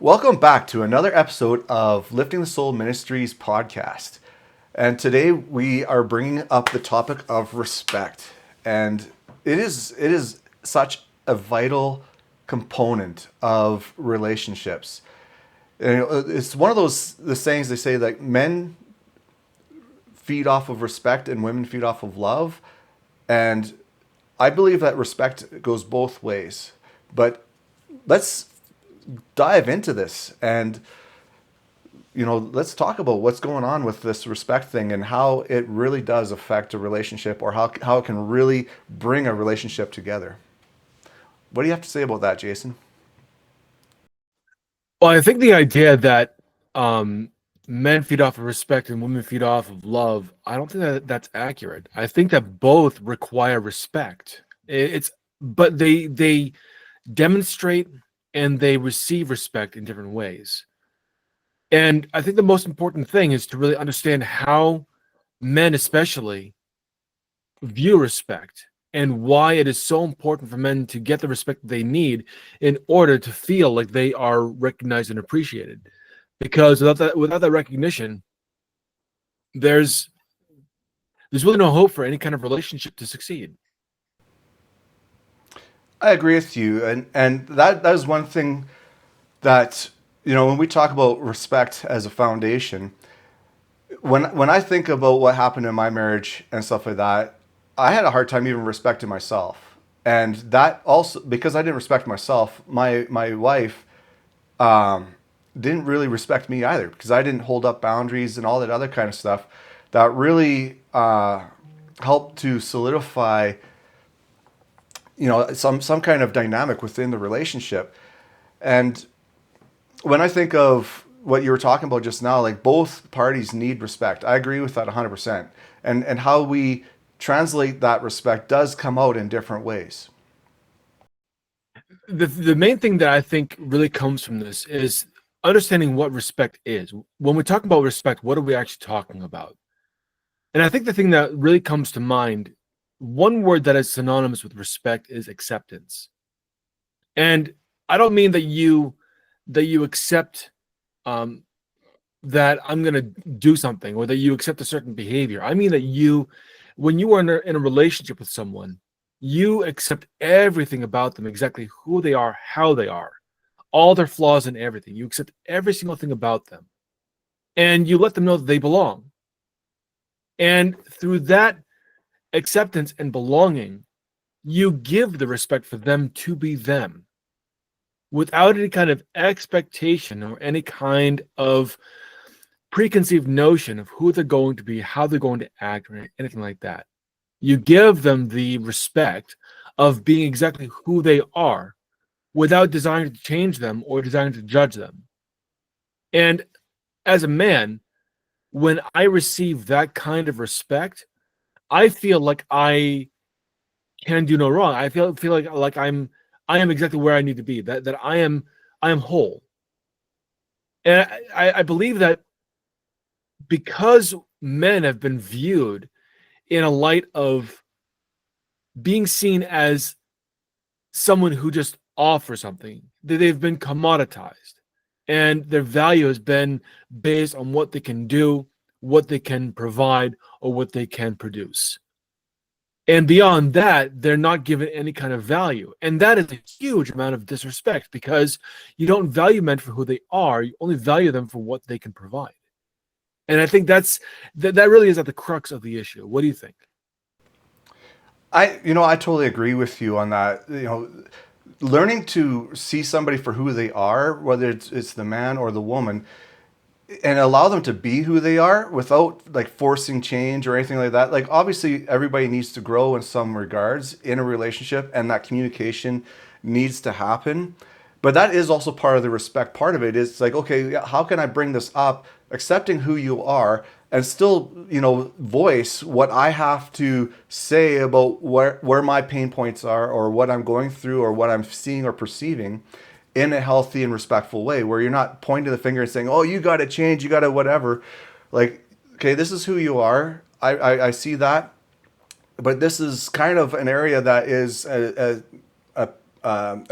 Welcome back to another episode of Lifting the Soul Ministries podcast. And today we are bringing up the topic of respect. And it is such a vital component of relationships. And it's one of the sayings they say, like, men feed off of respect and women feed off of love. And I believe that respect goes both ways. But let's dive into this and let's talk about what's going on with this respect thing and how it really does affect a relationship, or how it can really bring a relationship together. What do you have to say about that, Jason? Well, I think the idea that men feed off of respect and women feed off of love, I don't think that that's accurate. I think that both require respect. But they demonstrate and they receive respect in different ways. And I think the most important thing is to really understand how men especially view respect and why it is so important for men to get the respect they need in order to feel like they are recognized and appreciated. Because without that recognition, there's really no hope for any kind of relationship to succeed. I agree with you, and that is one thing that, when we talk about respect as a foundation, when I think about what happened in my marriage and stuff like that, I had a hard time even respecting myself. And that also, because I didn't respect myself, my wife didn't really respect me either, because I didn't hold up boundaries and all that other kind of stuff that really helped to solidify some kind of dynamic within the relationship. And when I think of what you were talking about just now, like, both parties need respect. I agree with that 100%. And how we translate that respect does come out in different ways. The main thing that I think really comes from this is understanding what respect is. When we talk about respect, what are we actually talking about? And I think the thing that really comes to mind, one word that is synonymous with respect, is acceptance. And I don't mean that you accept that I'm going to do something, or that you accept a certain behavior. I mean that when you are in a relationship with someone, you accept everything about them, exactly who they are, how they are, all their flaws and everything. You accept every single thing about them, and you let them know that they belong. And through that acceptance and belonging, you give the respect for them to be them, without any kind of expectation or any kind of preconceived notion of who they're going to be, how they're going to act, or anything like that. You give them the respect of being exactly who they are, without desiring to change them or desiring to judge them. And as a man, when I receive that kind of respect, I feel like I can do no wrong. I feel like I am exactly where I need to be. That I am whole. And I believe that because men have been viewed in a light of being seen as someone who just offers something, that they've been commoditized, and their value has been based on what they can do, what they can provide, or what they can produce. And beyond that, they're not given any kind of value. And that is a huge amount of disrespect, because you don't value men for who they are, you only value them for what they can provide. And I think that really is at the crux of the issue. What do you think? I totally agree with you on that. Learning to see somebody for who they are, whether it's the man or the woman, and allow them to be who they are without, like, forcing change or anything like that. Like, obviously everybody needs to grow in some regards in a relationship, and that communication needs to happen. But that is also part of the respect part of it. It's like, okay, yeah, how can I bring this up, accepting who you are, and still, voice what I have to say about where my pain points are, or what I'm going through, or what I'm seeing or perceiving, in a healthy and respectful way, where you're not pointing the finger and saying, "Oh, you got to change, you got to whatever." Like, okay, this is who you are. I see that, but this is kind of an area that is a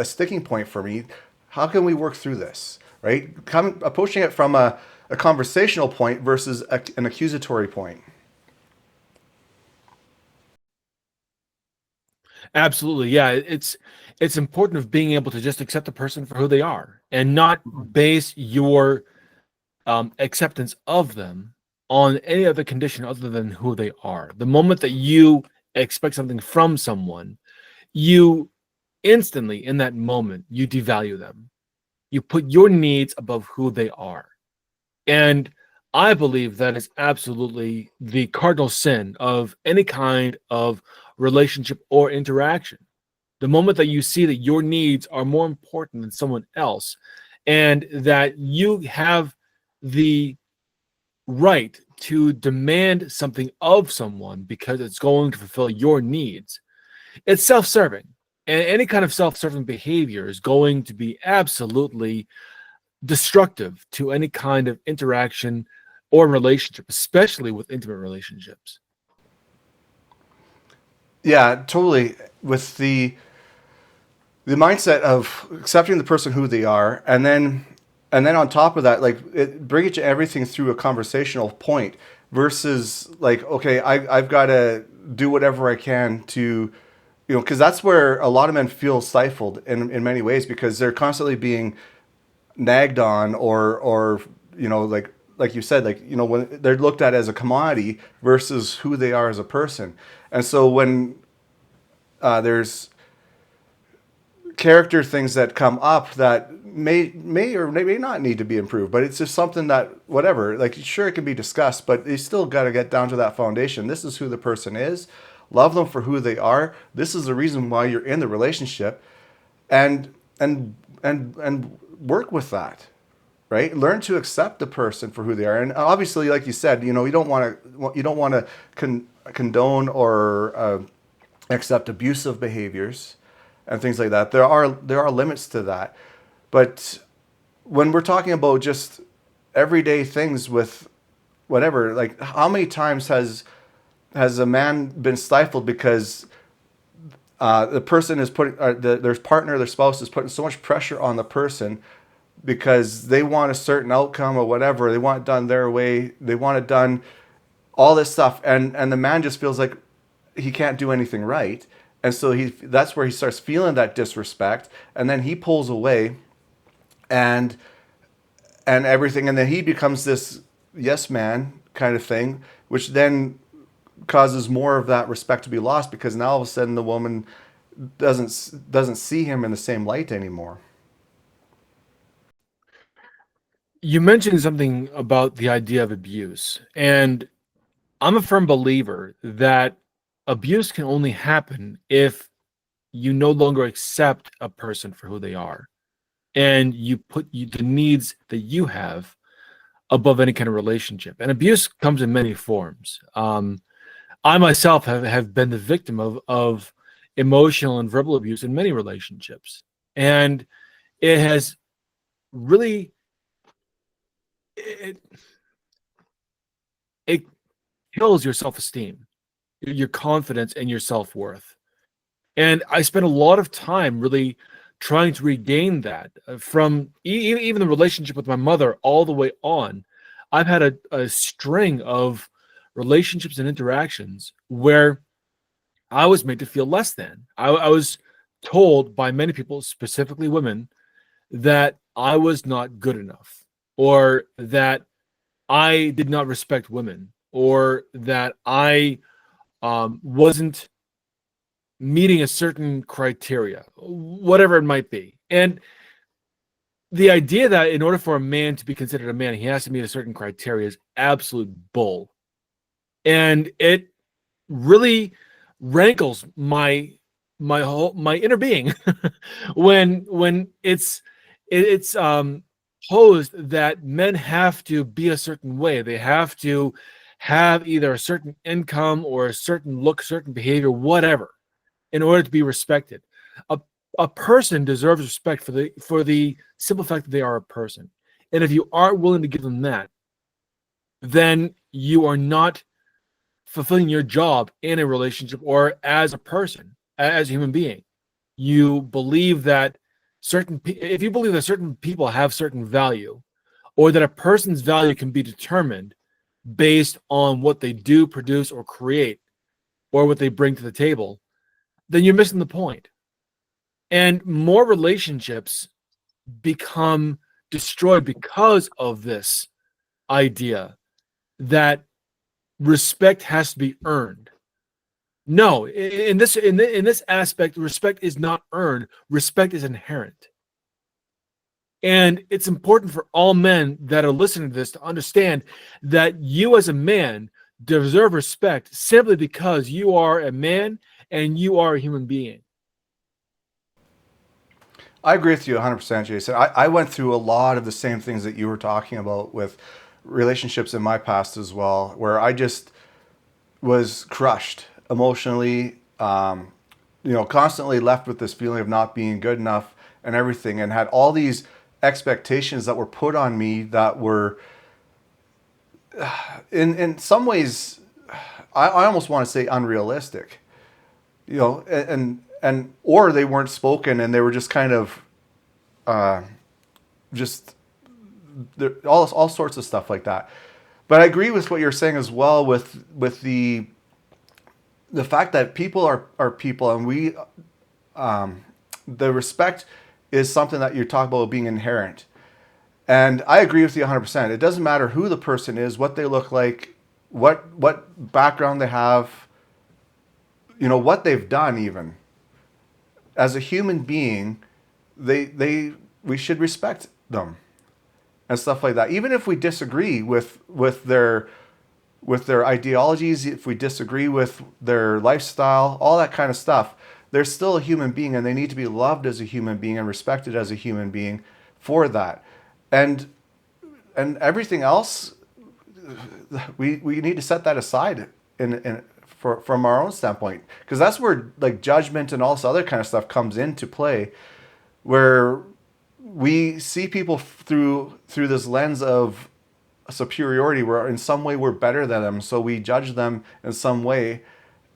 sticking point for me. How can we work through this? right? Approaching it from a conversational point versus an accusatory point. Absolutely. Yeah. It's important of being able to just accept a person for who they are and not base your acceptance of them on any other condition other than who they are. The moment that you expect something from someone, you instantly, in that moment, you devalue them. You put your needs above who they are. And I believe that is absolutely the cardinal sin of any kind of relationship or interaction. The moment that you see that your needs are more important than someone else, and that you have the right to demand something of someone because it's going to fulfill your needs, it's self-serving. And any kind of self-serving behavior is going to be absolutely destructive to any kind of interaction or relationship, especially with intimate relationships. Yeah, totally. With the mindset of accepting the person who they are, and then on top of that, like bring it to everything through a conversational point versus like, okay, I've got to do whatever I can to, because that's where a lot of men feel stifled in many ways because they're constantly being nagged on or like you said, like, when they're looked at as a commodity versus who they are as a person. And so when there's character things that come up that may or may not need to be improved, but it's just something that whatever, like, sure, it can be discussed, but you still got to get down to that foundation. This is who the person is. Love them for who they are. This is the reason why you're in the relationship, and and work with that, right? Learn to accept the person for who they are. And obviously, like you said, you don't want to condone or accept abusive behaviors and things like that. There are limits to that. But when we're talking about just everyday things with whatever, like, how many times has a man been stifled because the person is putting their partner, their spouse is putting so much pressure on the person because they want a certain outcome or whatever, they want it done their way, they want it done, all this stuff, and the man just feels like he can't do anything right, and so that's where he starts feeling that disrespect, and then he pulls away, and everything, and then he becomes this yes man kind of thing, which then causes more of that respect to be lost because now all of a sudden the woman doesn't see him in the same light anymore. You mentioned something about the idea of abuse, and I'm a firm believer that abuse can only happen if you no longer accept a person for who they are and you put the needs that you have above any kind of relationship. And abuse comes in many forms. I myself have been the victim of emotional and verbal abuse in many relationships. And it has really, it, it kills your self-esteem, your confidence, and your self-worth. And I spent a lot of time really trying to regain that from even the relationship with my mother all the way on. I've had a string of relationships and interactions where I was made to feel less than. I was told by many people, specifically women, that I was not good enough, or that I did not respect women, or that I wasn't meeting a certain criteria, whatever it might be. And the idea that in order for a man to be considered a man, he has to meet a certain criteria is absolute bull. And it really rankles my inner being when it's posed that men have to be a certain way. They have to have either a certain income or a certain look, certain behavior, whatever, in order to be respected. A a person deserves respect for the simple fact that they are a person. And if you aren't willing to give them that, then you are not fulfilling your job in a relationship or as a person, as a human being. You believe that if you believe that certain people have certain value, or that a person's value can be determined based on what they do, produce, or create, or what they bring to the table, then you're missing the point. And more relationships become destroyed because of this idea that respect has to be earned. No, in this aspect, respect is not earned. Respect is inherent. And it's important for all men that are listening to this to understand that you as a man deserve respect simply because you are a man and you are a human being. I agree with you 100%, Jason. I went through a lot of the same things that you were talking about with relationships in my past as well, where I just was crushed emotionally, constantly left with this feeling of not being good enough and everything, and had all these expectations that were put on me that were, in some ways, I almost want to say unrealistic, and or they weren't spoken and they were just kind of, just all sorts of stuff like that. But I agree with what you're saying as well with the fact that people are people, and we the respect is something that you talk about being inherent. And I agree with you 100%. It doesn't matter who the person is, what they look like, what background they have, what they've done even. As a human being, we should respect them and stuff like that. Even if we disagree with their ideologies, if we disagree with their lifestyle, all that kind of stuff, they're still a human being, and they need to be loved as a human being and respected as a human being for that. And everything else, we need to set that aside from our own standpoint, because that's where like judgment and all this other kind of stuff comes into play, where we see people through this lens of superiority, where in some way we're better than them, so we judge them in some way,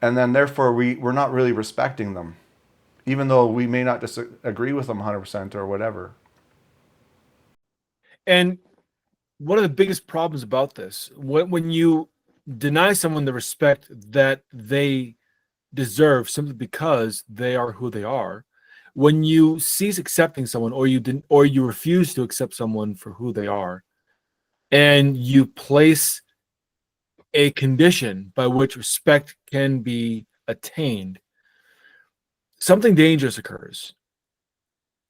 and then therefore we're not really respecting them, even though we may not disagree with them 100% or whatever. And one of the biggest problems about this, when you deny someone the respect that they deserve simply because they are who they are, when you cease accepting someone, or you refuse to accept someone for who they are, and you place a condition by which respect can be attained, something dangerous occurs.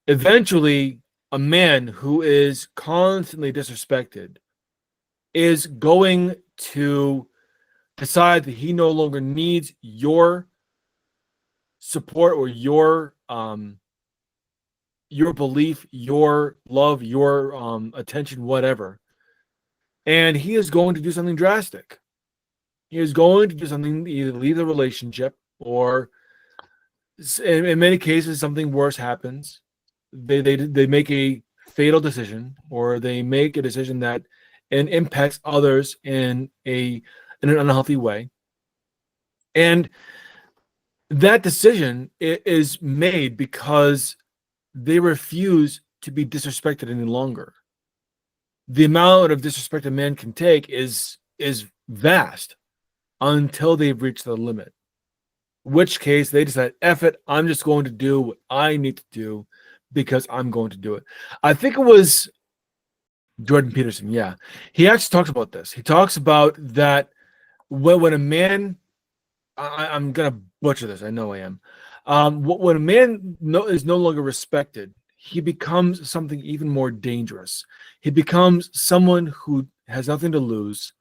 Eventually, a man who is constantly disrespected is going to decide that he no longer needs your support or your belief, your love, your attention, whatever. And he is going to do something drastic. He is going to do something, either leave the relationship, or in many cases something worse happens. They make a fatal decision, or they make a decision that impacts others in an unhealthy way. And that decision is made because they refuse to be disrespected any longer. The amount of disrespect a man can take is vast until they've reached the limit. In which case they decide, F it, I'm just going to do what I need to do because I'm going to do it. I think it was Jordan Peterson, yeah. He actually talks about this. He talks about that when a man, I'm going to butcher this, I know I am. When a man is no longer respected, he becomes something even more dangerous. He becomes someone who has nothing to lose.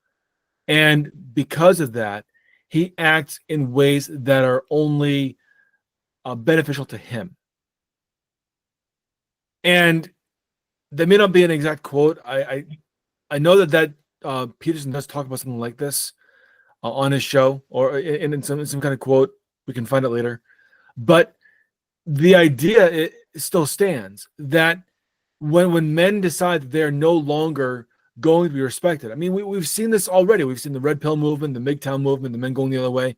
And because of that, he acts in ways that are only beneficial to him. And that may not be an exact quote. I know that Peterson does talk about something like this on his show, or in some kind of quote. We can find it later. But the idea it still stands that when men decide that they're no longer going to be respected. I mean, we've seen this already. We've seen the red pill movement, the MGTOW movement, the men going the other way,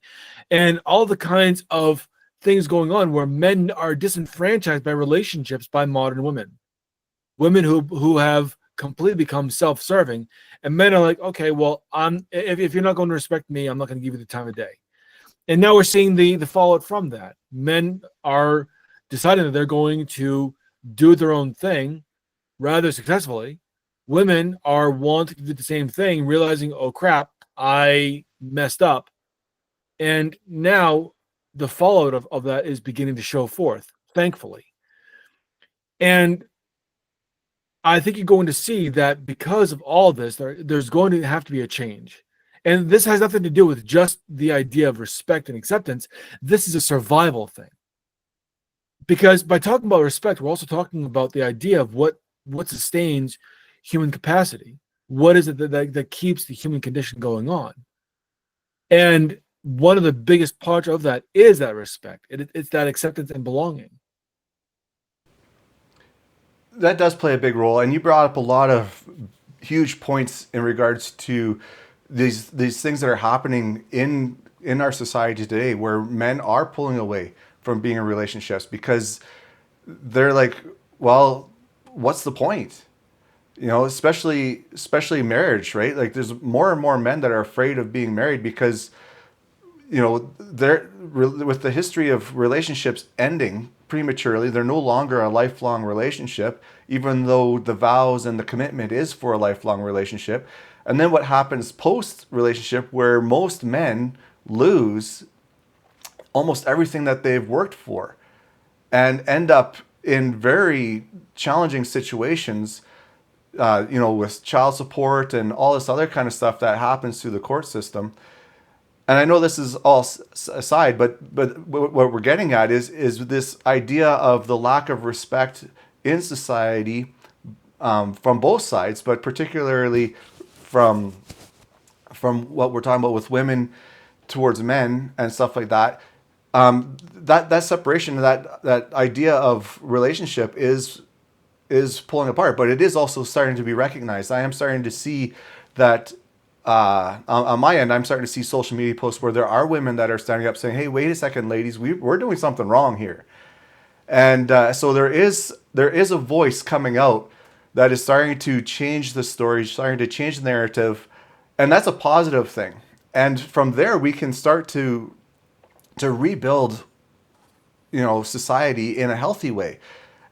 and all the kinds of things going on where men are disenfranchised by relationships by modern women who have completely become self-serving, and men are like, okay, well, if you're not going to respect me, I'm not going to give you the time of day. And now we're seeing the fallout from that. Men are deciding that they're going to do their own thing rather successfully. Women are wanting to do the same thing, realizing, oh crap, I messed up. And now the fallout of that is beginning to show forth, thankfully. And I think you're going to see that because of all this, there's going to have to be a change. And this has nothing to do with just the idea of respect and acceptance. This is a survival thing. Because by talking about respect, we're also talking about the idea of what sustains human capacity. What is it that keeps the human condition going on? And one of the biggest parts of that is that respect. It's that acceptance and belonging. That does play a big role, and you brought up a lot of huge points in regards to these things that are happening in our society today, where men are pulling away from being in relationships because they're like, well, what's the point? You know, especially marriage, right? Like, there's more and more men that are afraid of being married because, you know, they're with the history of relationships ending prematurely. They're no longer a lifelong relationship, even though the vows and the commitment is for a lifelong relationship. And then what happens post relationship, where most men lose almost everything that they've worked for and end up in very challenging situations, you know, with child support and all this other kind of stuff that happens through the court system. And I know this is all aside, but what we're getting at is this idea of the lack of respect in society, from both sides, but particularly from what we're talking about with women towards men and stuff like that. That separation, that idea of relationship is pulling apart, but it is also starting to be recognized. I am starting to see that. On my end, I'm starting to see social media posts where there are women that are standing up saying, hey, wait a second, ladies, we're doing something wrong here. And so there is a voice coming out that is starting to change the story, starting to change the narrative. And that's a positive thing. And from there, we can start to rebuild, you know, society in a healthy way.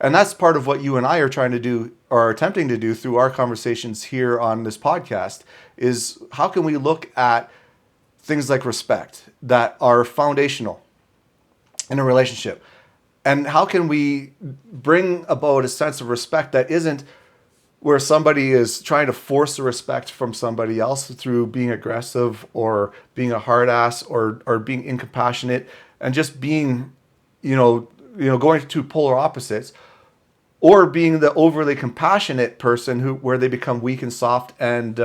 And that's part of what you and I are trying to do, or attempting to do, through our conversations here on this podcast, is how can we look at things like respect that are foundational in a relationship? And how can we bring about a sense of respect that isn't where somebody is trying to force the respect from somebody else through being aggressive or being a hard ass or being incompassionate and just being, you know, going to polar opposites, or being the overly compassionate person where they become weak and soft and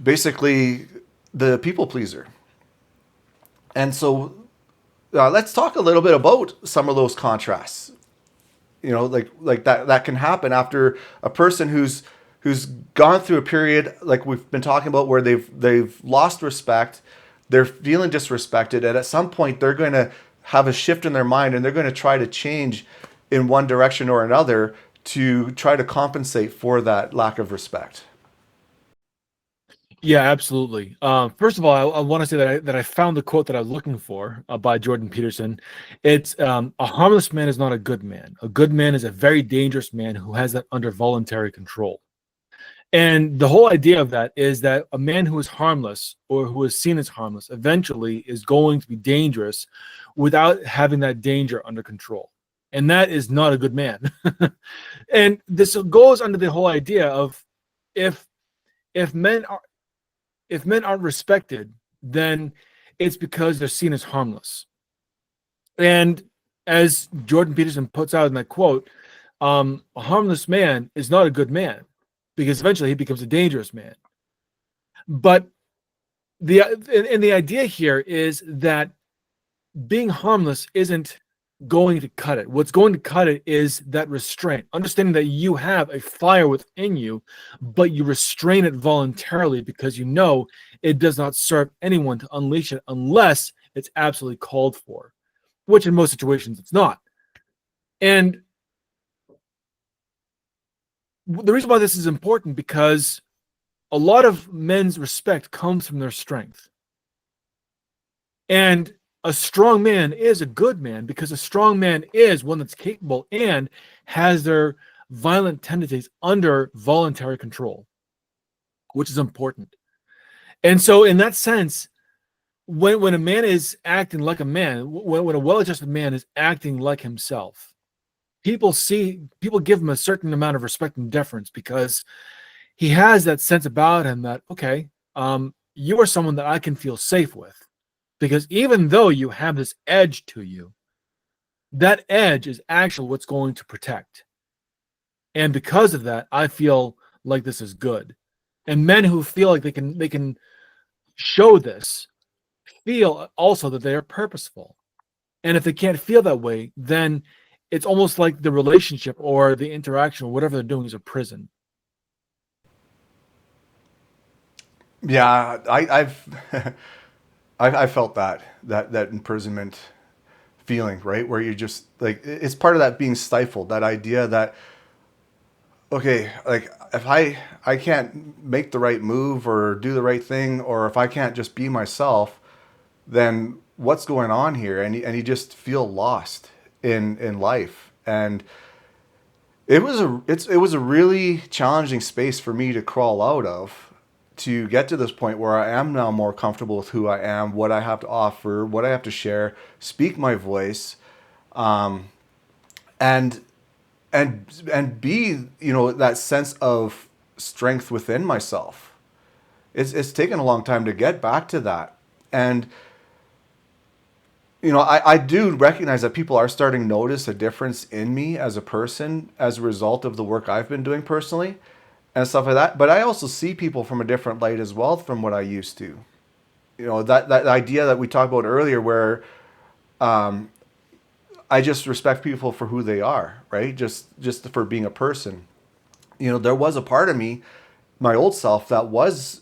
basically the people pleaser. And so let's talk a little bit about some of those contrasts. You know, like that can happen after a person who's gone through a period like we've been talking about, where they've lost respect, they're feeling disrespected, and at some point they're going to have a shift in their mind, and they're going to try to change in one direction or another to try to compensate for that lack of respect. Yeah, absolutely. First of all, I want to say that I found the quote that I was looking for by Jordan Peterson. It's a harmless man is not a good man. A good man is a very dangerous man who has that under voluntary control. And the whole idea of that is that a man who is harmless, or who is seen as harmless, eventually is going to be dangerous without having that danger under control. And that is not a good man. And this goes under the whole idea of if men aren't respected, then it's because they're seen as harmless. And as Jordan Peterson puts out in that quote, a harmless man is not a good man, because eventually he becomes a dangerous man. But the idea here is that being harmless isn't going to cut it. What's going to cut it is that restraint, understanding that you have a fire within you, but you restrain it voluntarily because you know it does not serve anyone to unleash it unless it's absolutely called for, which in most situations it's not. And the reason why this is important, because a lot of men's respect comes from their strength. And a strong man is a good man, because a strong man is one that's capable and has their violent tendencies under voluntary control, which is important. And so in that sense, when a man is acting like a man, when a well-adjusted man is acting like himself, people give him a certain amount of respect and deference, because he has that sense about him that, okay, you are someone that I can feel safe with, because even though you have this edge to you, that edge is actually what's going to protect. And because of that, I feel like this is good. And men who feel like they can show this feel also that they are purposeful. And if they can't feel that way, then it's almost like the relationship or the interaction or whatever they're doing is a prison. Yeah, I've I felt that imprisonment feeling, right? Where you're just like, it's part of that being stifled, that idea that, okay, like if I can't make the right move or do the right thing, or if I can't just be myself, then what's going on here? And you just feel lost in life. And it was a really challenging space for me to crawl out of, to get to this point where I am now more comfortable with who I am, what I have to offer, what I have to share, speak my voice, and and be, that sense of strength within myself. It's taken a long time to get back to that. And I do recognize that people are starting to notice a difference in me as a person as a result of the work I've been doing personally and stuff like that. But I also see people from a different light as well from what I used to. That idea that we talked about earlier, where I just respect people for who they are, right? Just for being a person. There was a part of me, my old self, that was,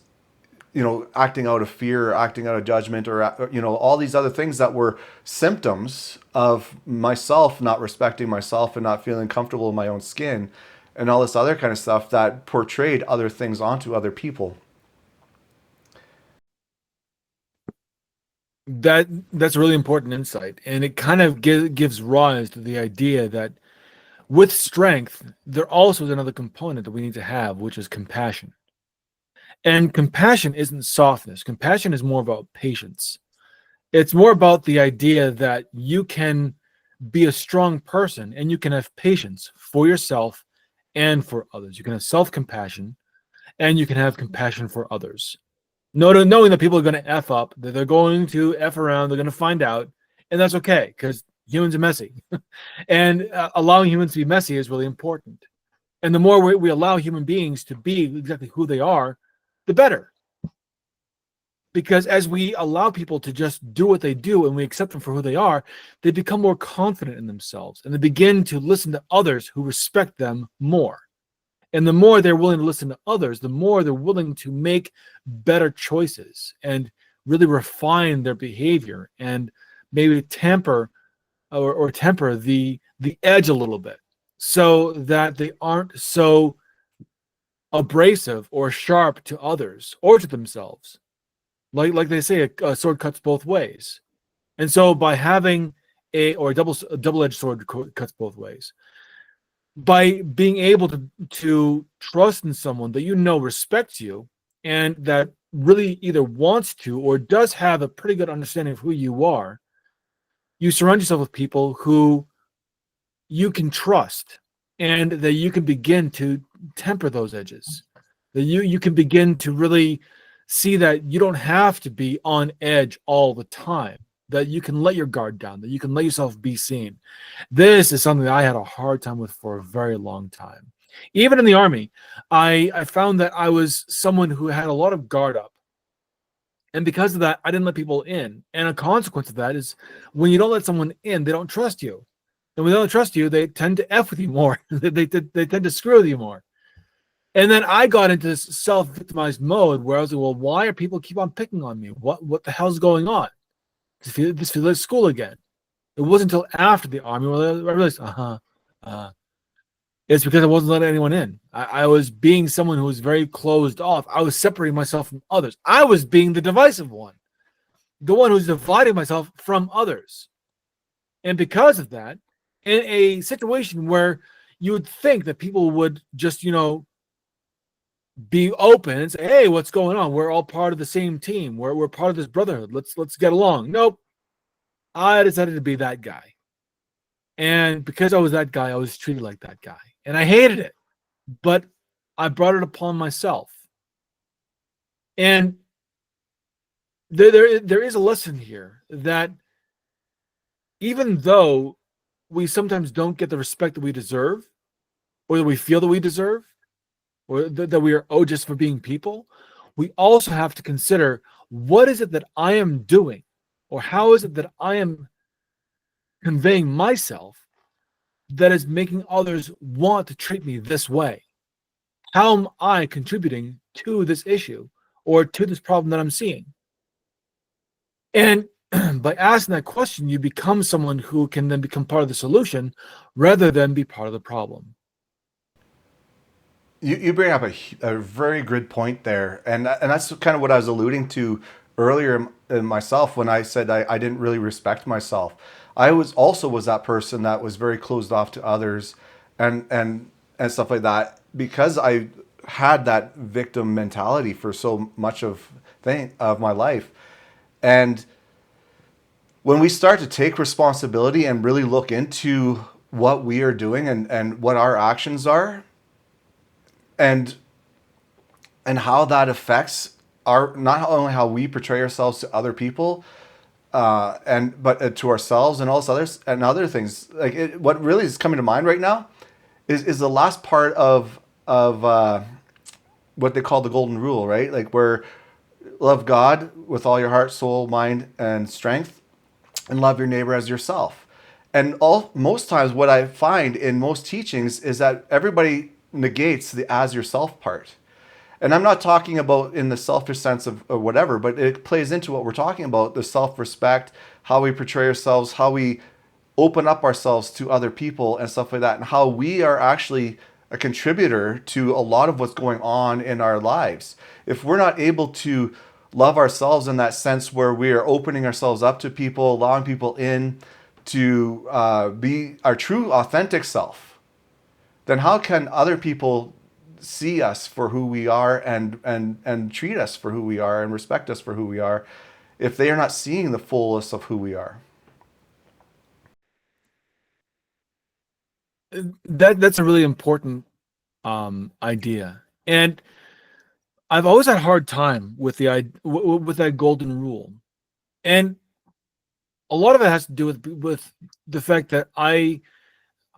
acting out of fear, acting out of judgment, or, all these other things that were symptoms of myself not respecting myself and not feeling comfortable in my own skin, and all this other kind of stuff that portrayed other things onto other people. That's a really important insight, and it kind of gives rise to the idea that with strength, there also is another component that we need to have, which is compassion. And compassion isn't softness. Compassion is more about patience. It's more about the idea that you can be a strong person and you can have patience for yourself and for others. You can have self-compassion and you can have compassion for others. Knowing that people are going to F up, that they're going to F around, they're going to find out, and that's okay, because humans are messy. And allowing humans to be messy is really important. And the more we allow human beings to be exactly who they are, the better. Because as we allow people to just do what they do and we accept them for who they are, they become more confident in themselves and they begin to listen to others who respect them more. And the more they're willing to listen to others, the more they're willing to make better choices and really refine their behavior and maybe temper or temper the edge a little bit, so that they aren't so abrasive or sharp to others or to themselves. Like they say, a sword cuts both ways. And so by having a double-edged sword cuts both ways. By being able to trust in someone that respects you and that really either wants to or does have a pretty good understanding of who you are, you surround yourself with people who you can trust, and that you can begin to temper those edges. That you can begin to really see that you don't have to be on edge all the time, that you can let your guard down, that you can let yourself be seen. This is something that I had a hard time with for a very long time. Even in the Army, I found that I was someone who had a lot of guard up. And because of that, I didn't let people in. And a consequence of that is when you don't let someone in, they don't trust you. And when they don't trust you, they tend to F with you more. they tend to screw with you more. And then I got into this self-victimized mode where I was like, well, why are people keep on picking on me? What the hell's going on? This feels like school again. It wasn't until after the army where I realized, it's because I wasn't letting anyone in. I was being someone who was very closed off. I was separating myself from others. I was being the divisive one, the one who's dividing myself from others. And because of that, in a situation where you would think that people would just, be open and say, hey, what's going on? We're all part of the same team. We're part of this brotherhood. Let's get along. Nope. I decided to be that guy. And because I was that guy, I was treated like that guy. And I hated it. But I brought it upon myself. And there is a lesson here that even though we sometimes don't get the respect that we deserve, or that we feel that we deserve, or that we are owed just for being people, we also have to consider, what is it that I am doing, or how is it that I am conveying myself that is making others want to treat me this way? How am I contributing to this issue or to this problem that I'm seeing? And by asking that question, you become someone who can then become part of the solution rather than be part of the problem. You bring up a very good point there, and that's kind of what I was alluding to earlier in myself when I said I didn't really respect myself. I was that person that was very closed off to others, and stuff like that, because I had that victim mentality for so much of my life. And when we start to take responsibility and really look into what we are doing and what our actions are, and how that affects our, not only how we portray ourselves to other people, but to ourselves and all this others and other things. Like what really is coming to mind right now is the last part of what they call the golden rule, right? Like where love God with all your heart, soul, mind, and strength, and love your neighbor as yourself. And most times what I find in most teachings is that everybody negates the as yourself part. And I'm not talking about in the selfish sense of or whatever, but it plays into what we're talking about, the self-respect, how we portray ourselves, how we open up ourselves to other people and stuff like that, and how we are actually a contributor to a lot of what's going on in our lives. If we're not able to love ourselves in that sense where we are opening ourselves up to people, allowing people in to be our true authentic self, then how can other people see us for who we are and treat us for who we are and respect us for who we are if they are not seeing the fullness of who we are? That's a really important idea. And I've always had a hard time with with that golden rule. And a lot of it has to do with the fact that I'm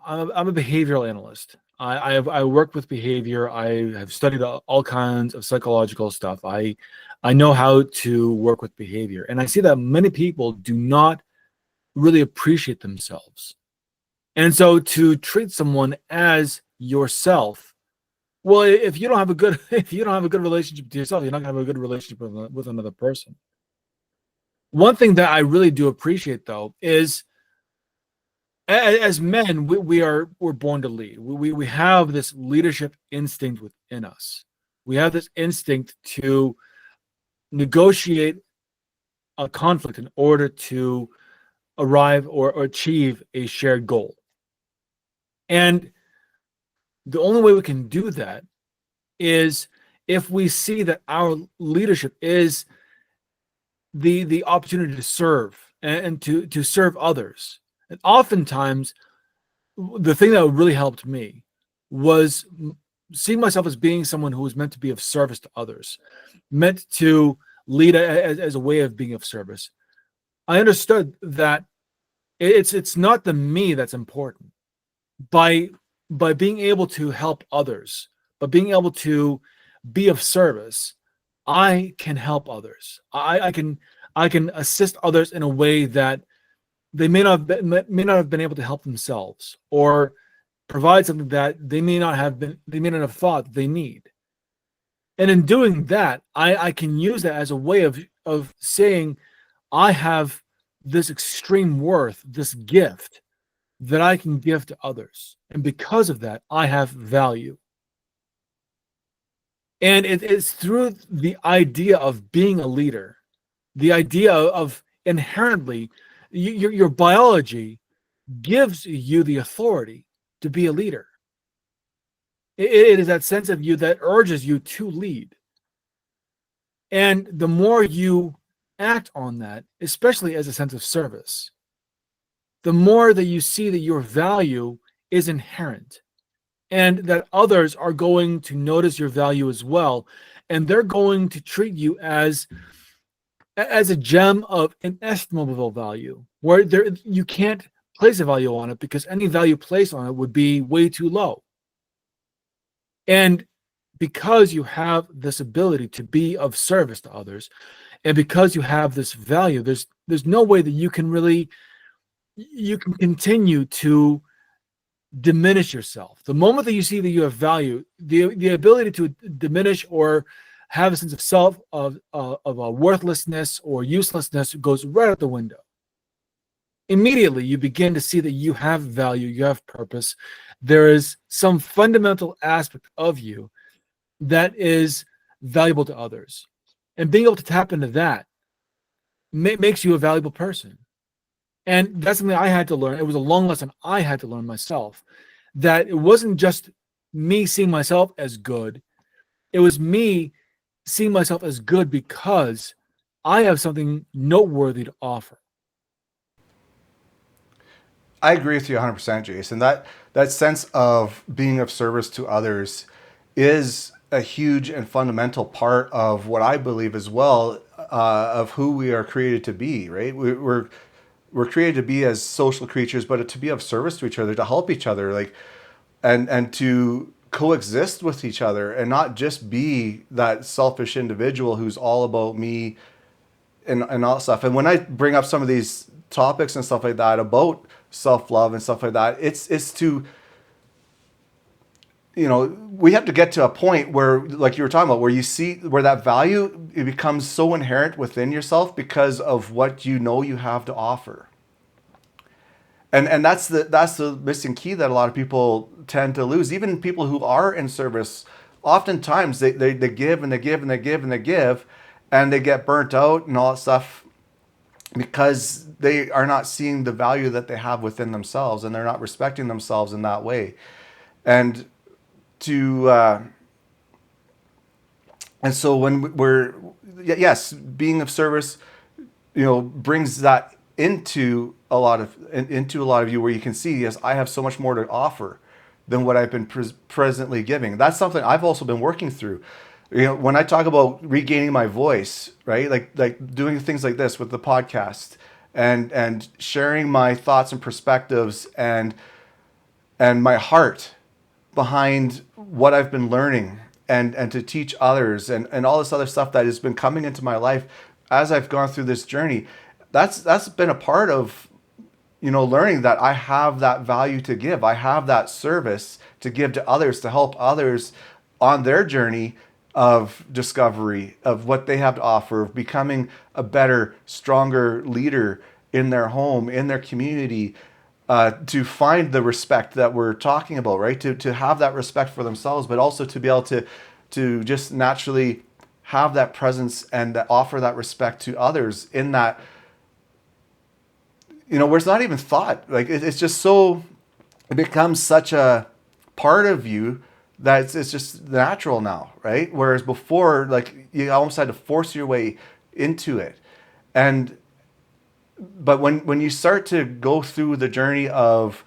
a behavioral analyst. I work with behavior. I have studied all kinds of psychological stuff. I know how to work with behavior, and I see that many people do not really appreciate themselves. And so to treat someone as yourself, well, if you don't have a good relationship to yourself, you're not going to have a good relationship with another person. One thing that I really do appreciate, though, is as men, we're born to lead. We have this leadership instinct within us. We have this instinct to negotiate a conflict in order to arrive or achieve a shared goal. And the only way we can do that is if we see that our leadership is the opportunity to serve and to serve others. And oftentimes, the thing that really helped me was seeing myself as being someone who was meant to be of service to others, meant to lead as a way of being of service. I understood that it's not the me that's important. By being able to help others, by being able to be of service, I can help others. I can assist others in a way that they may not have been able to help themselves, or provide something that they may not have thought they need. And in doing that, I can use that as a way of saying, I have this extreme worth, this gift that I can give to others. And because of that, I have value. And it's through the idea of being a leader, the idea of inherently, your biology gives you the authority to be a leader. It is that sense of you that urges you to lead. And the more you act on that, especially as a sense of service, the more that you see that your value is inherent and that others are going to notice your value as well. And they're going to treat you as a gem of inestimable value, where you can't place a value on it because any value placed on it would be way too low. And because you have this ability to be of service to others, and because you have this value, there's no way that you can continue to diminish yourself. The moment that you see that you have value, the ability to diminish or have a sense of self of a worthlessness or uselessness goes right out the window. Immediately, you begin to see that you have value, you have purpose. There is some fundamental aspect of you that is valuable to others. And being able to tap into that makes you a valuable person. And that's something I had to learn. It was a long lesson I had to learn myself, that it wasn't just me seeing myself as good. It was me seeing myself as good because I have something noteworthy to offer. I agree with you 100%, Jason. That sense of being of service to others is a huge and fundamental part of what I believe as well, of who we are created to be. Right? We're created to be as social creatures, but to be of service to each other, to help each other, like, and to coexist with each other, and not just be that selfish individual who's all about me and all that stuff. And when I bring up some of these topics and stuff like that about self-love and stuff like that, it's to, we have to get to a point where, like you were talking about, where you see where that value, it becomes so inherent within yourself because of what you know you have to offer. And that's the missing key that a lot of people tend to lose. Even people who are in service, oftentimes they give and they give and they give and they give, and they get burnt out and all that stuff because they are not seeing the value that they have within themselves, and they're not respecting themselves in that way. And to and so when we're, yes, being of service, brings that into a lot of you, where you can see, yes, I have so much more to offer than what I've been presently giving. That's something I've also been working through. When I talk about regaining my voice, right? Like doing things like this with the podcast, and sharing my thoughts and perspectives, and my heart behind what I've been learning, and to teach others, and all this other stuff that has been coming into my life as I've gone through this journey. That's been a part of, learning that I have that value to give. I have that service to give to others, to help others on their journey of discovery of what they have to offer, of becoming a better, stronger leader in their home, in their community, to find the respect that we're talking about, right? To have that respect for themselves, but also to be able to just naturally have that presence and offer that respect to others in that, where it's not even thought. Like it's just so, it becomes such a part of you that it's just natural now, right? Whereas before, like, you almost had to force your way into it. And but when you start to go through the journey of,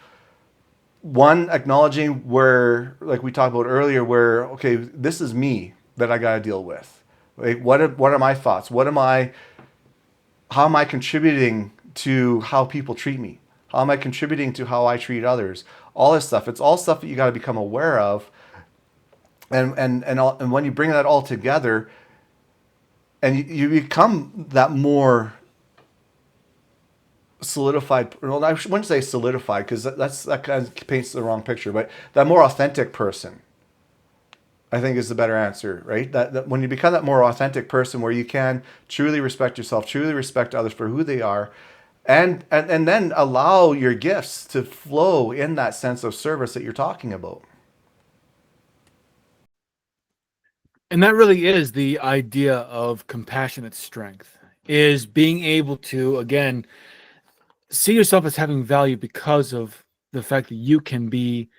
one, acknowledging where, like we talked about earlier, where, okay, this is me that I got to deal with. Like, what are my thoughts? How am I contributing to how people treat me? How am I contributing to how I treat others? All this stuff. It's all stuff that you got to become aware of. And when you bring that all together, and you become that more solidified, well, I wouldn't say solidified, because that kind of paints the wrong picture, but that more authentic person, I think, is the better answer, right? That when you become that more authentic person, where you can truly respect yourself, truly respect others for who they are, and then allow your gifts to flow in that sense of service that you're talking about. And that really is the idea of compassionate strength, is being able to, again, see yourself as having value because of the fact that you can be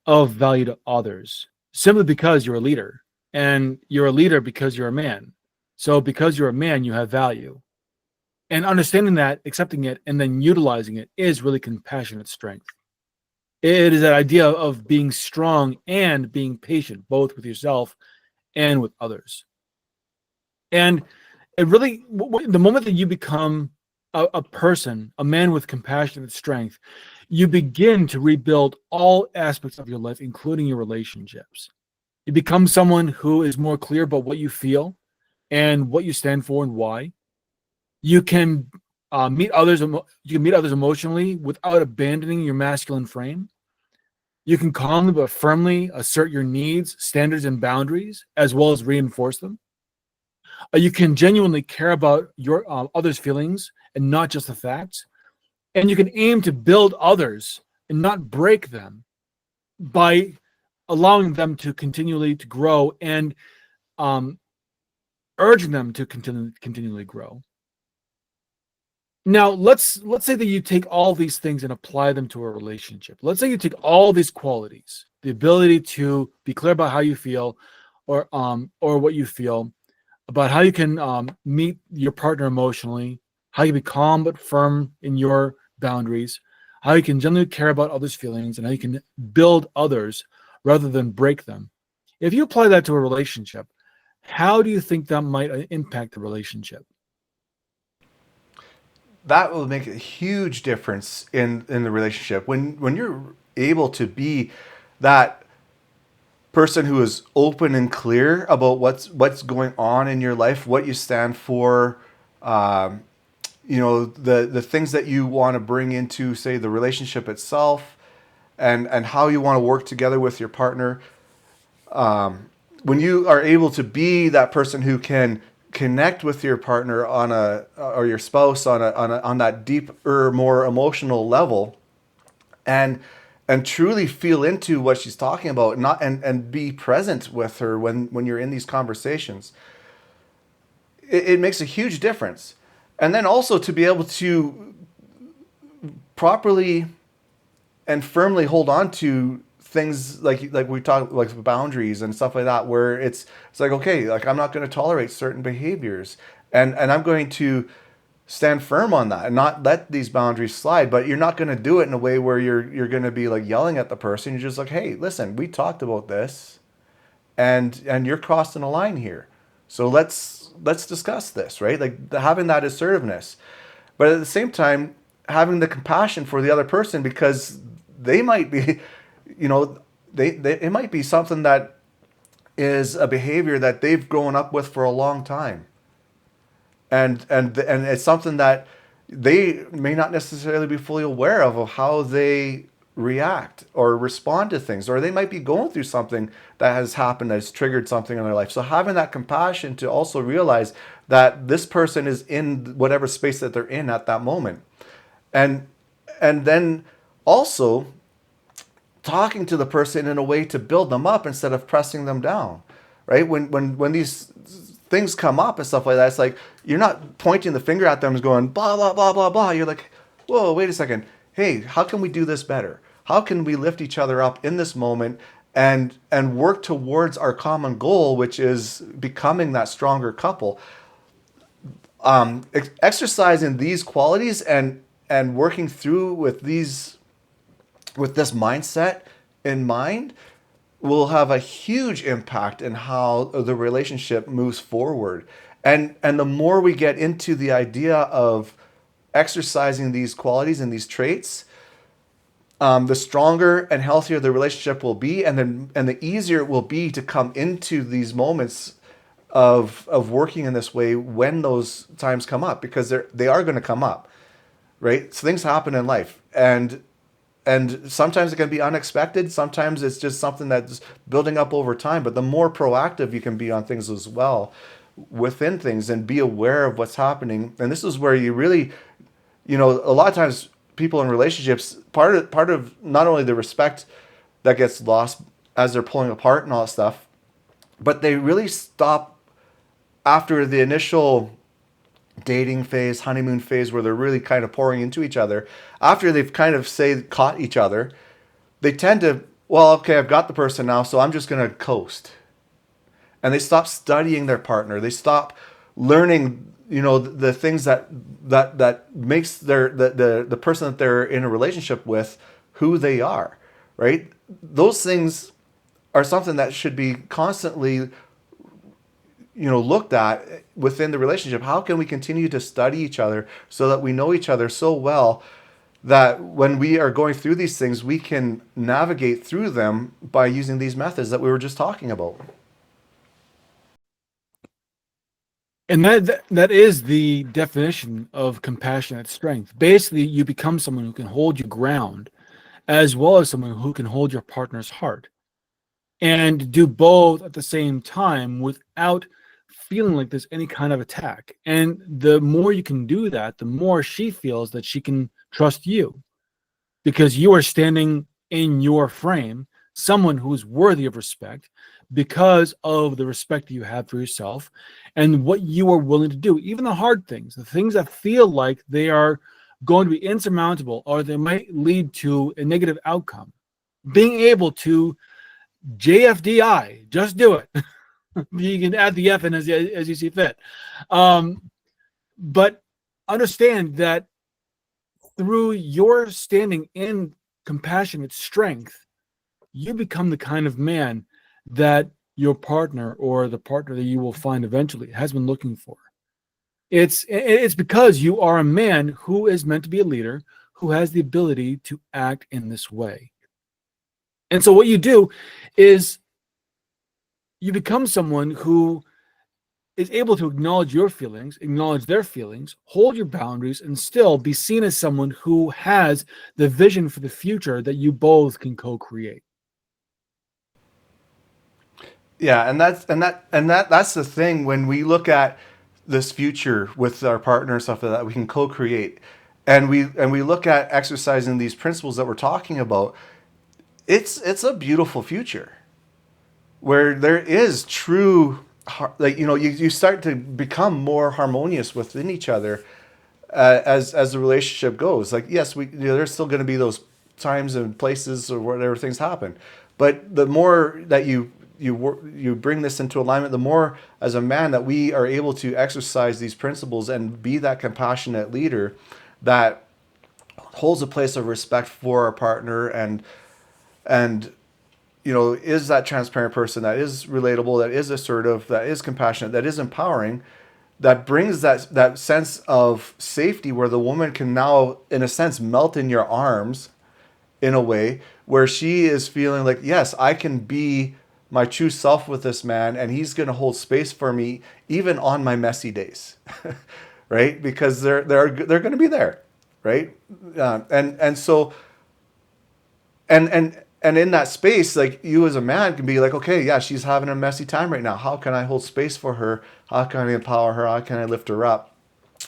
of value to others, simply because you're a leader. And you're a leader because you're a man. So because you're a man, you have value. And understanding that, accepting it, and then utilizing it is really compassionate strength. It is that idea of being strong and being patient, both with yourself and with others. And it really, the moment that you become a person, a man with compassionate strength, you begin to rebuild all aspects of your life, including your relationships. You become someone who is more clear about what you feel and what you stand for and why. You can meet others. You can meet others emotionally without abandoning your masculine frame. You can calmly but firmly assert your needs, standards, and boundaries, as well as reinforce them. You can genuinely care about your others' feelings and not just the facts. And you can aim to build others and not break them by allowing them to continually to grow and um, urging them to continually grow. Now, let's say that you take all these things and apply them to a relationship. Let's say you take all these qualities, the ability to be clear about how you feel, or what you feel, about how you can meet your partner emotionally, how you can be calm but firm in your boundaries, how you can genuinely care about others' feelings, and how you can build others rather than break them. If you apply that to a relationship, how do you think that might impact the relationship? That will make a huge difference in the relationship when you're able to be that person who is open and clear about what's going on in your life, what you stand for, um, the things that you want to bring into, say, the relationship itself, and how you want to work together with your partner. When you are able to be that person who can connect with your partner on a or your spouse on that deeper, more emotional level, and truly feel into what she's talking about, not and be present with her when you're in these conversations, it makes a huge difference. And then also to be able to properly and firmly hold on to things like we talk, like boundaries and stuff like that, where it's like, okay, like I'm not going to tolerate certain behaviors, and I'm going to stand firm on that and not let these boundaries slide. But you're not going to do it in a way where you're going to be like yelling at the person. You're just like, hey, listen, we talked about this, and you're crossing a line here, so let's discuss this, right? Like having that assertiveness, but at the same time having the compassion for the other person, because they might be, you know, they it might be something that is a behavior that they've grown up with for a long time, and it's something that they may not necessarily be fully aware of how they react or respond to things, or they might be going through something that has happened that has triggered something in their life. So having that compassion to also realize that this person is in whatever space that they're in at that moment, and then also talking to the person in a way to build them up instead of pressing them down, right? When these things come up and stuff like that, it's like you're not pointing the finger at them and going blah blah blah blah blah. You're like, whoa, wait a second. Hey, how can we do this better? How can we lift each other up in this moment and work towards our common goal, which is becoming that stronger couple? Exercising these qualities and working through with this mindset in mind will have a huge impact in how the relationship moves forward. And the more we get into the idea of exercising these qualities and these traits, the stronger and healthier the relationship will be, and the easier it will be to come into these moments of working in this way when those times come up, because they are going to come up, right? So things happen in life, and sometimes it can be unexpected. Sometimes it's just something that's building up over time. But the more proactive you can be on things as well, within things, and be aware of what's happening. And this is where you really A lot of times people in relationships, part of not only the respect that gets lost as they're pulling apart and all that stuff, but they really stop after the initial dating phase, honeymoon phase, where they're really kind of pouring into each other. After they've kind of say caught each other, they tend to, well, okay, I've got the person now, so I'm just going to coast. And they stop studying their partner. They stop learning, the things that makes the person that they're in a relationship with who they are, right? Those things are something that should be constantly, looked at within the relationship. How can we continue to study each other so that we know each other so well that when we are going through these things, we can navigate through them by using these methods that we were just talking about? And that is the definition of compassionate strength. Basically, you become someone who can hold your ground, as well as someone who can hold your partner's heart, and do both at the same time without feeling like there's any kind of attack. And the more you can do that, the more she feels that she can trust you, because you are standing in your frame, someone who is worthy of respect because of the respect you have for yourself and what you are willing to do, even the hard things, the things that feel like they are going to be insurmountable or they might lead to a negative outcome. Being able to JFDI, just do it. You can add the F in as you see fit. But understand that through your standing in compassionate strength, you become the kind of man that your partner or the partner that you will find eventually has been looking for. It's because you are a man who is meant to be a leader, who has the ability to act in this way. And so what you do is you become someone who is able to acknowledge your feelings, acknowledge their feelings, hold your boundaries, and still be seen as someone who has the vision for the future that you both can co-create. Yeah, and that's the thing when we look at this future with our partner and stuff like that we can co-create, and we look at exercising these principles that we're talking about. It's a beautiful future where there is true, like you start to become more harmonious within each other, as the relationship goes. Like, yes, there's still going to be those times and places or whatever things happen, but the more that you bring this into alignment, the more as a man that we are able to exercise these principles and be that compassionate leader that holds a place of respect for our partner, and is that transparent person that is relatable, that is assertive, that is compassionate, that is empowering, that brings that sense of safety where the woman can now, in a sense, melt in your arms in a way where she is feeling like, yes, I can be my true self with this man, and he's going to hold space for me even on my messy days, right? Because they're going to be there, right? And so and in that space, like, you as a man can be like, okay, yeah, she's having a messy time right now. How can I hold space for her? How can I empower her? How can I lift her up?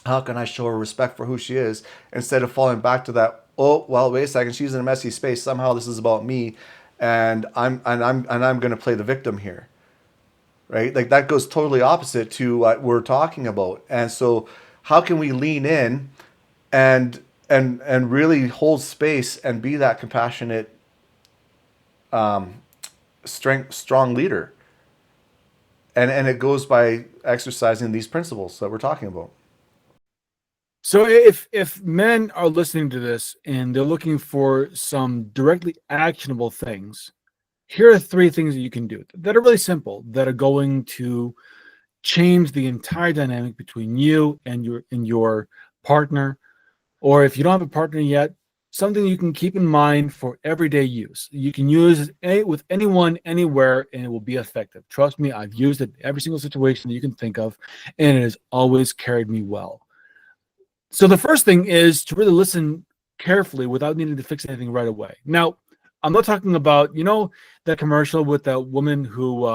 How can I show her respect for who she is, instead of falling back to that, oh, well, wait a second, she's in a messy space, somehow this is about me, and I'm going to play the victim here, right? Like, that goes totally opposite to what we're talking about. And so how can we lean in and really hold space and be that compassionate, strong leader? And it goes by exercising these principles that we're talking about. So if men are listening to this and they're looking for some directly actionable things, here are 3 things that you can do that are really simple, that are going to change the entire dynamic between you and your partner. Or if you don't have a partner yet, something you can keep in mind for everyday use. You can use it with anyone, anywhere, and it will be effective. Trust me, I've used it in every single situation that you can think of, and it has always carried me well. So the first thing is to really listen carefully without needing to fix anything right away. Now, I'm not talking about, that commercial with that woman who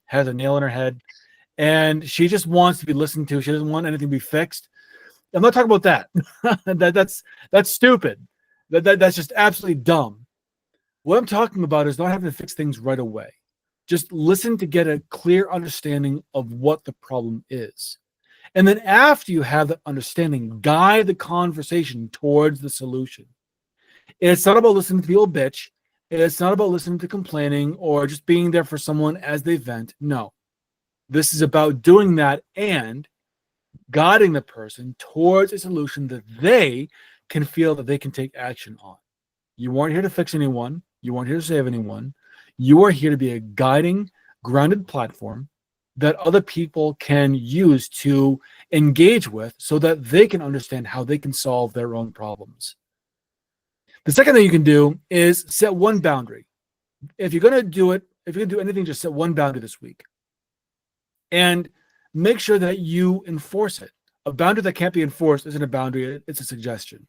has a nail in her head and she just wants to be listened to. She doesn't want anything to be fixed. I'm not talking about that. That's stupid. That's just absolutely dumb. What I'm talking about is not having to fix things right away. Just listen to get a clear understanding of what the problem is. And then after you have that understanding, guide the conversation towards the solution. It's not about listening to people bitch. It's not about listening to complaining or just being there for someone as they vent. No, this is about doing that and guiding the person towards a solution that they can feel that they can take action on. You aren't here to fix anyone. You aren't here to save anyone. You are here to be a guiding, grounded platform that other people can use to engage with so that they can understand how they can solve their own problems. The second thing you can do is set one boundary. If you're going to do it, if you're going to do anything, just set one boundary this week. And make sure that you enforce it. A boundary that can't be enforced isn't a boundary, it's a suggestion.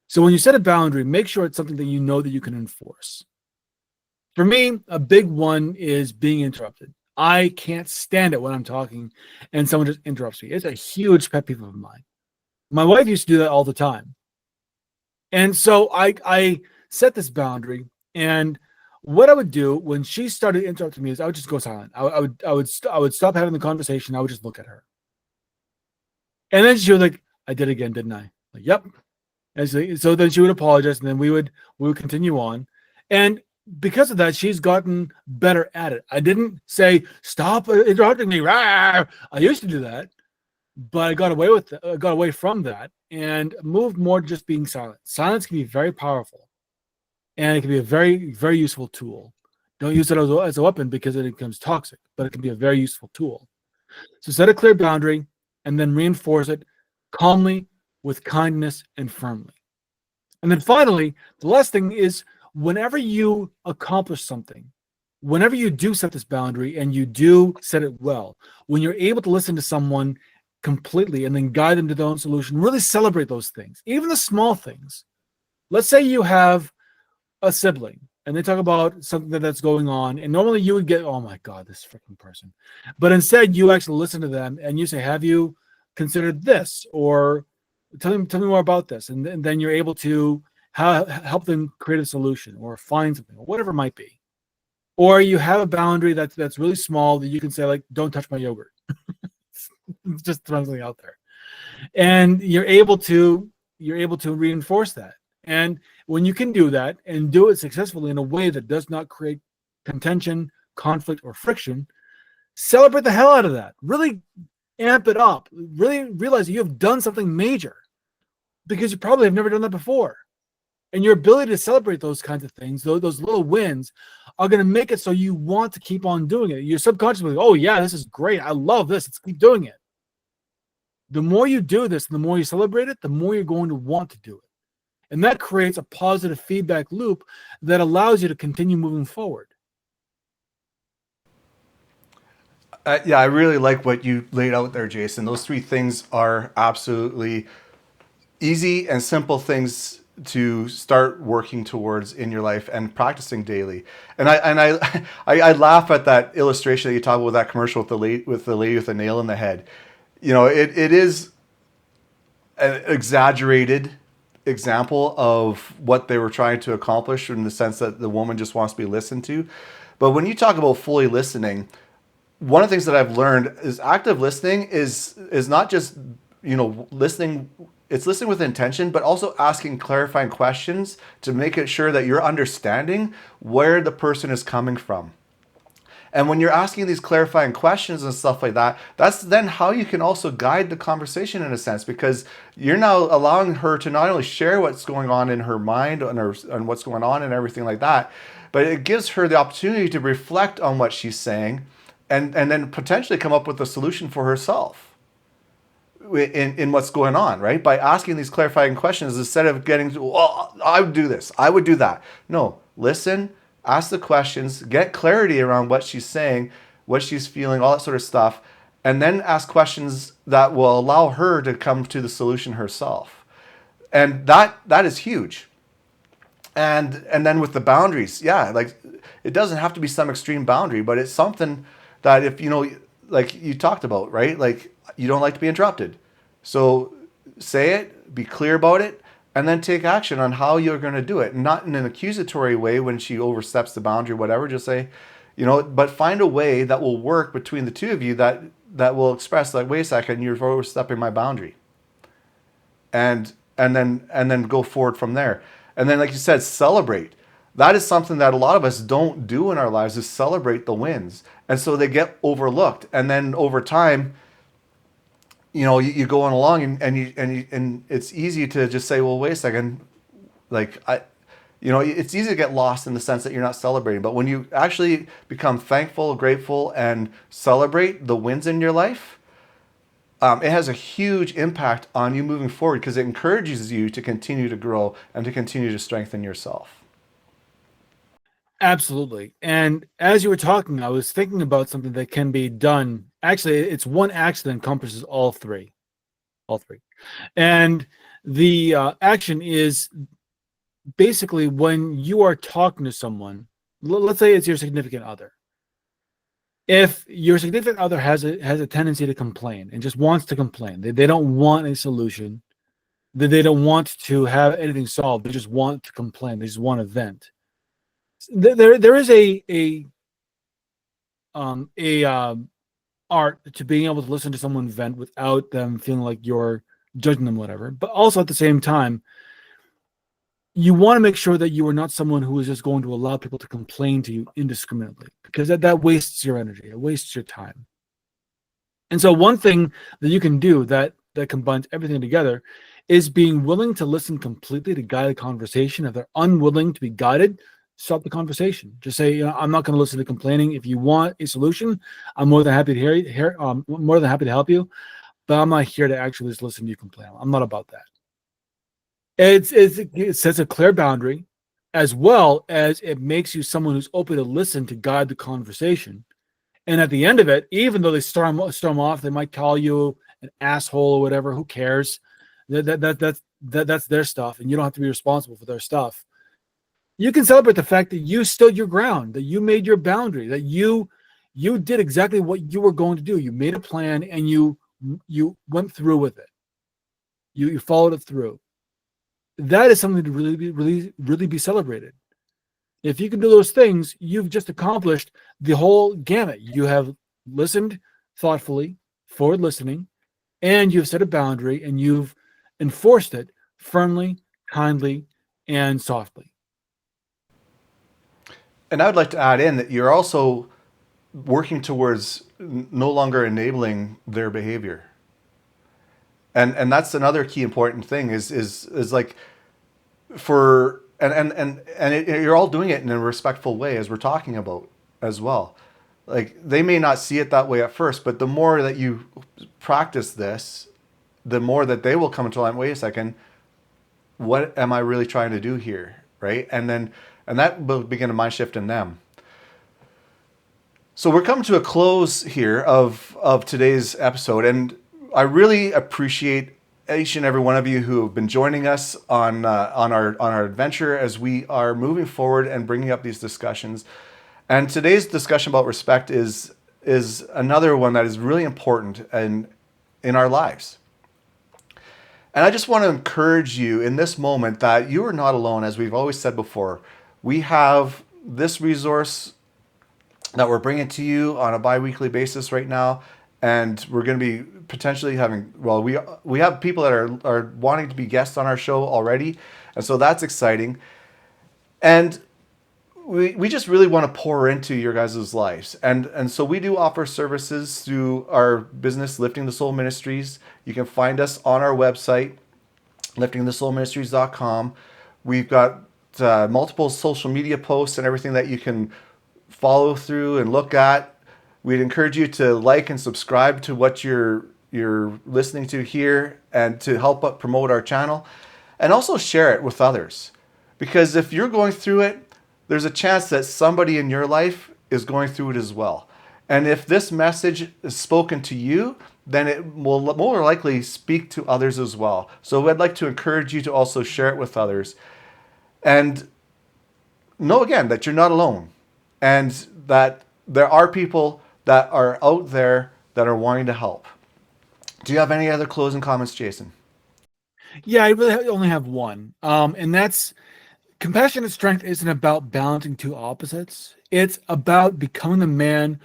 So when you set a boundary, make sure it's something that you know that you can enforce. For me, a big one is being interrupted. I can't stand it when I'm talking and someone just interrupts me. It's a huge pet peeve of mine. My wife used to do that all the time. And so I set this boundary, and what I would do when she started interrupting me is I would just go silent. I would stop having the conversation. I would just look at her, and then she was like, "I did again, didn't I?" Like, "Yep." And so then she would apologize, and then we would continue on, and because of that, she's gotten better at it. I didn't say stop interrupting me. Rawr! I used to do that, but I got away from that and moved more to just being silent. Silence can be very powerful, and it can be a very, very useful tool. Don't use it as a weapon because it becomes toxic, but it can be a very useful tool. So set a clear boundary and then reinforce it calmly, with kindness, and firmly. And then finally, the last thing is whenever you accomplish something, whenever you do set this boundary and you do set it well, when you're able to listen to someone completely and then guide them to their own solution, really celebrate those things, even the small things. Let's say you have a sibling and they talk about something that's going on, and normally you would get, oh my God, this freaking person. But instead, you actually listen to them and you say, have you considered this? Or tell me more about this. And then you're able to help them create a solution or find something or whatever it might be. Or you have a boundary that's really small that you can say, like, don't touch my yogurt. Just throwing something out there. And you're able to reinforce that. And when you can do that and do it successfully in a way that does not create contention, conflict, or friction, celebrate the hell out of that. Really amp it up. Really realize that you have done something major because you probably have never done that before. And your ability to celebrate those kinds of things, those little wins, are going to make it so you want to keep on doing it. You're subconsciously, oh yeah, this is great. I love this. Let's keep doing it. The more you do this, the more you celebrate it, the more you're going to want to do it. And that creates a positive feedback loop that allows you to continue moving forward. Yeah, I really like what you laid out there, Jason. Those three things are absolutely easy and simple things to start working towards in your life and practicing daily. And I laugh at that illustration that you talk about with that commercial with the lady with the nail in the head. You know, it is an exaggerated example of what they were trying to accomplish in the sense that the woman just wants to be listened to. But when you talk about fully listening, one of the things that I've learned is active listening is not just, listening. It's listening with intention, but also asking clarifying questions to make it sure that you're understanding where the person is coming from. And when you're asking these clarifying questions and stuff like that, that's then how you can also guide the conversation in a sense, because you're now allowing her to not only share what's going on in her mind and what's going on and everything like that, but it gives her the opportunity to reflect on what she's saying and then potentially come up with a solution for herself in what's going on, right? By asking these clarifying questions instead of getting, well, I would do this, I would do that. No, listen, ask the questions, get clarity around what she's saying, what she's feeling, all that sort of stuff, and then ask questions that will allow her to come to the solution herself. And that is huge. And then with the boundaries, yeah, like it doesn't have to be some extreme boundary, but it's something that if like you talked about, right? Like you don't like to be interrupted. So say it, be clear about it, and then take action on how you're going to do it. Not in an accusatory way when she oversteps the boundary, whatever. Just say, but find a way that will work between the two of you that will express like, wait a second, you're overstepping my boundary, and then go forward from there. And then, like you said, celebrate. That is something that a lot of us don't do in our lives, is celebrate the wins, and so they get overlooked. And then over time, you going along, and it's easy to just say, well, wait a second, like it's easy to get lost in the sense that you're not celebrating. But when you actually become thankful, grateful, and celebrate the wins in your life, it has a huge impact on you moving forward, because it encourages you to continue to grow and to continue to strengthen yourself. Absolutely. And as you were talking, I was thinking about something that can be done. Actually, it's one action that encompasses all three. All three. And the action is basically when you are talking to someone, let's say it's your significant other. If your significant other has a tendency to complain and just wants to complain, they don't want a solution, they don't want to have anything solved, they just want to complain, they just want to vent. There is a art to being able to listen to someone vent without them feeling like you're judging them, whatever. But also at the same time, you want to make sure that you are not someone who is just going to allow people to complain to you indiscriminately, because that wastes your energy, it wastes your time. And so one thing that you can do that combines everything together is being willing to listen completely to guide the conversation. If they're unwilling to be guided, stop the conversation. Just say, I'm not going to listen to complaining. If you want a solution, I'm more than happy to more than happy to help you, but I'm not here to actually just listen to you complain. I'm not about that. It sets a clear boundary, as well as it makes you someone who's open to listen to guide the conversation. And at the end of it, even though they storm off, they might call you an asshole or whatever. Who cares? That's their stuff, and you don't have to be responsible for their stuff. You can celebrate the fact that you stood your ground, that you made your boundary, that you did exactly what you were going to do. You made a plan and you went through with it. You followed it through. That is something to really be celebrated. If you can do those things, you've just accomplished the whole gamut. You have listened thoughtfully, forward listening, and you've set a boundary and you've enforced it firmly, kindly, and softly. And I would like to add in that you're also working towards no longer enabling their behavior. And that's another key important thing is like for you're all doing it in a respectful way, as we're talking about as well. Like, they may not see it that way at first, but the more that you practice this, the more that they will come into line. Wait a second, what am I really trying to do here, right? And that will begin a mind shift in them. So we're coming to a close here of today's episode, and I really appreciate each and every one of you who have been joining us on our adventure as we are moving forward and bringing up these discussions. And today's discussion about respect is another one that is really important in our lives. And I just want to encourage you in this moment that you are not alone. As we've always said before, we have this resource that we're bringing to you on a bi-weekly basis right now. And we're going to be potentially having, well, we have people that are wanting to be guests on our show already. And so that's exciting. And we just really want to pour into your guys' lives. And so we do offer services through our business, Lifting the Soul Ministries. You can find us on our website, liftingthesoulministries.com. We've got multiple social media posts and everything that you can follow through and look at. We'd encourage you to like and subscribe to what you're listening to here, and to help promote our channel, and also share it with others. Because if you're going through it, there's a chance that somebody in your life is going through it as well. And if this message is spoken to you, then it will more likely speak to others as well. So I'd like to encourage you to also share it with others. And know again that you're not alone, and that there are people that are out there that are wanting to help. Do you have any other closing comments, Jason? Yeah, I really only have one. And that's compassionate strength isn't about balancing two opposites. It's about becoming the man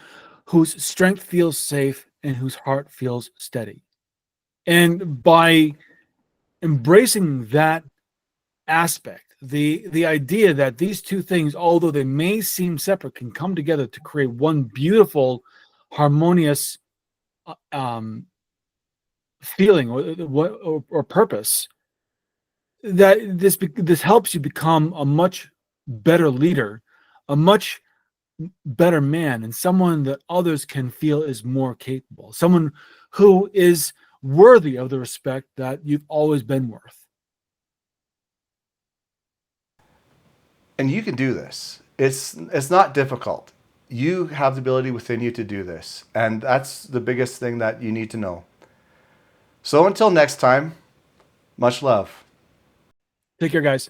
whose strength feels safe and whose heart feels steady. And by embracing that aspect, the idea that these two things, although they may seem separate, can come together to create one beautiful, harmonious um, feeling or purpose, that this helps you become a much better leader, a much better man, and someone that others can feel is more capable, someone who is worthy of the respect that you've always been worth. And you can do this. It's not difficult. You have the ability within you to do this, and that's the biggest thing that you need to know. So until next time, much love. Take care, guys.